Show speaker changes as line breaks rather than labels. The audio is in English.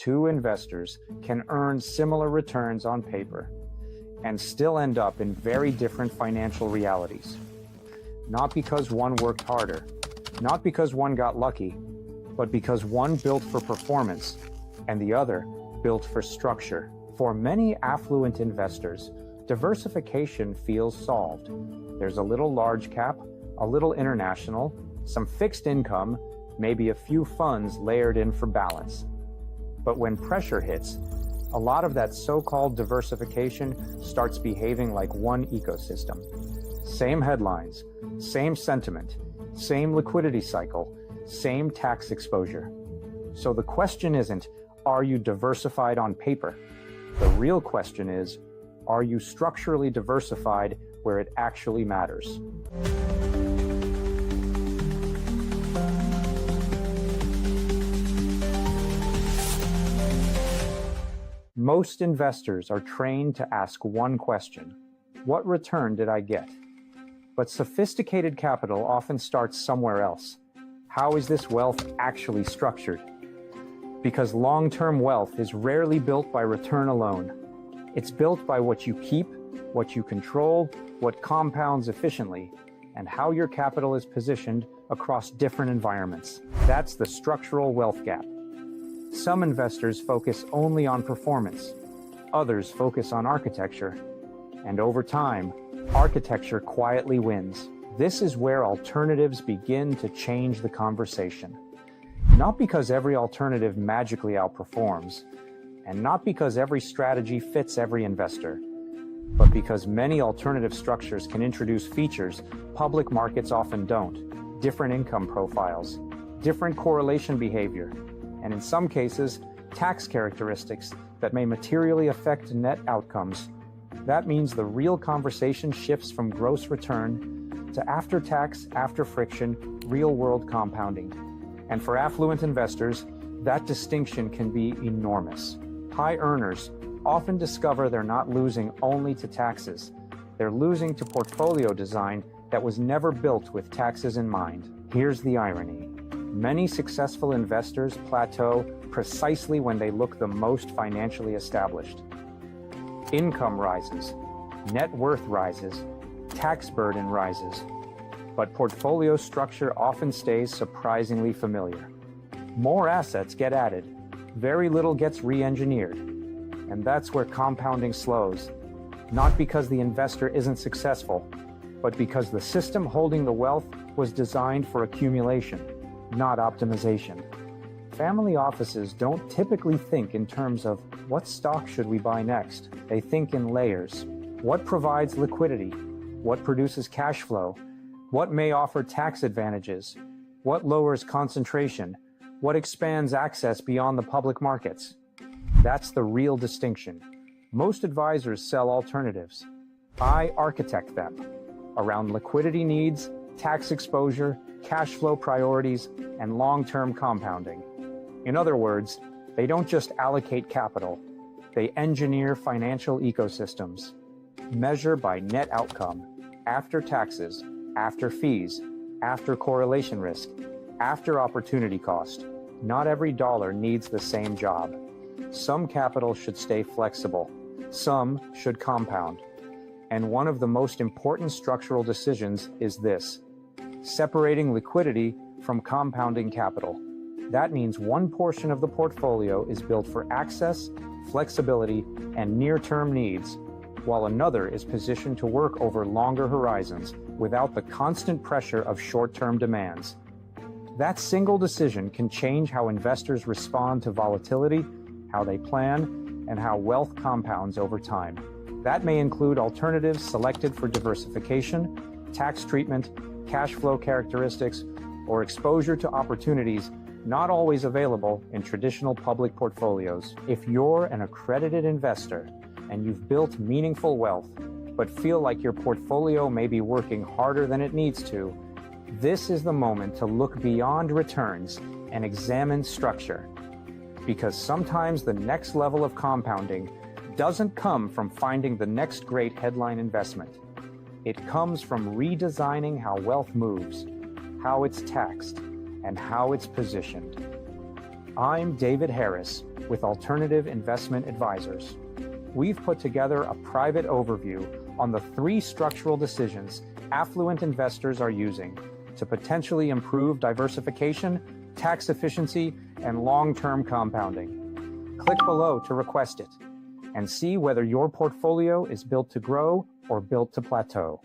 two investors can earn similar returns on paper and still end up in very different financial realities. Not because one worked harder, not because one got lucky, but because one built for performance and the other built for structure. For many affluent investors, diversification feels solved. There's a little large cap, a little international, some fixed income, maybe a few funds layered in for balance. But when pressure hits, a lot of that so-called diversification starts behaving like one ecosystem. Same headlines, same sentiment, same liquidity cycle, same tax exposure. So the question isn't, are you diversified on paper? The real question is, are you structurally diversified where it actually matters? Most investors are trained to ask one question: what return did I get? But sophisticated capital often starts somewhere else. How is this wealth actually structured? Because long-term wealth is rarely built by return alone. It's built by what you keep, what you control, what compounds efficiently, and how your capital is positioned across different environments. That's the structural wealth gap. Some investors focus only on performance. Others focus on architecture. And over time, architecture quietly wins. This is where alternatives begin to change the conversation. Not because every alternative magically outperforms, and not because every strategy fits every investor, but because many alternative structures can introduce features public markets often don't: different income profiles, different correlation behavior, and in some cases, tax characteristics that may materially affect net outcomes. That means the real conversation shifts from gross return to after-tax, after-friction, real-world compounding. And for affluent investors, that distinction can be enormous. High earners often discover they're not losing only to taxes. They're losing to portfolio design that was never built with taxes in mind. Here's the irony. Many successful investors plateau precisely when they look the most financially established. Income rises, net worth rises, tax burden rises, but portfolio structure often stays surprisingly familiar. More assets get added, very little gets re-engineered, and that's where compounding slows, not because the investor isn't successful, but because the system holding the wealth was designed for accumulation, not optimization. Family offices don't typically think in terms of what stock should we buy next. They think in layers. What provides liquidity? What produces cash flow? What may offer tax advantages? What lowers concentration? What expands access beyond the public markets? That's the real distinction. Most advisors sell alternatives. I architect them around liquidity needs, tax exposure, cash flow priorities, and long-term compounding. In other words, they don't just allocate capital, they engineer financial ecosystems. Measure by net outcome, after taxes, after fees, after correlation risk, after opportunity cost. Not every dollar needs the same job. Some capital should stay flexible. Some should compound. And one of the most important structural decisions is this: separating liquidity from compounding capital. That means one portion of the portfolio is built for access, flexibility, and near-term needs, while another is positioned to work over longer horizons without the constant pressure of short-term demands. That single decision can change how investors respond to volatility, how they plan, and how wealth compounds over time. That may include alternatives selected for diversification, tax treatment, cash flow characteristics, or exposure to opportunities not always available in traditional public portfolios. If you're an accredited investor and you've built meaningful wealth, but feel like your portfolio may be working harder than it needs to, this is the moment to look beyond returns and examine structure. Because sometimes the next level of compounding doesn't come from finding the next great headline investment. It comes from redesigning how wealth moves, how it's taxed, and how it's positioned. I'm David Harris with Alternative Investment Advisors. We've put together a private overview on the 3 structural decisions affluent investors are using to potentially improve diversification, tax efficiency, and long-term compounding. Click below to request it and see whether your portfolio is built to grow or built to plateau.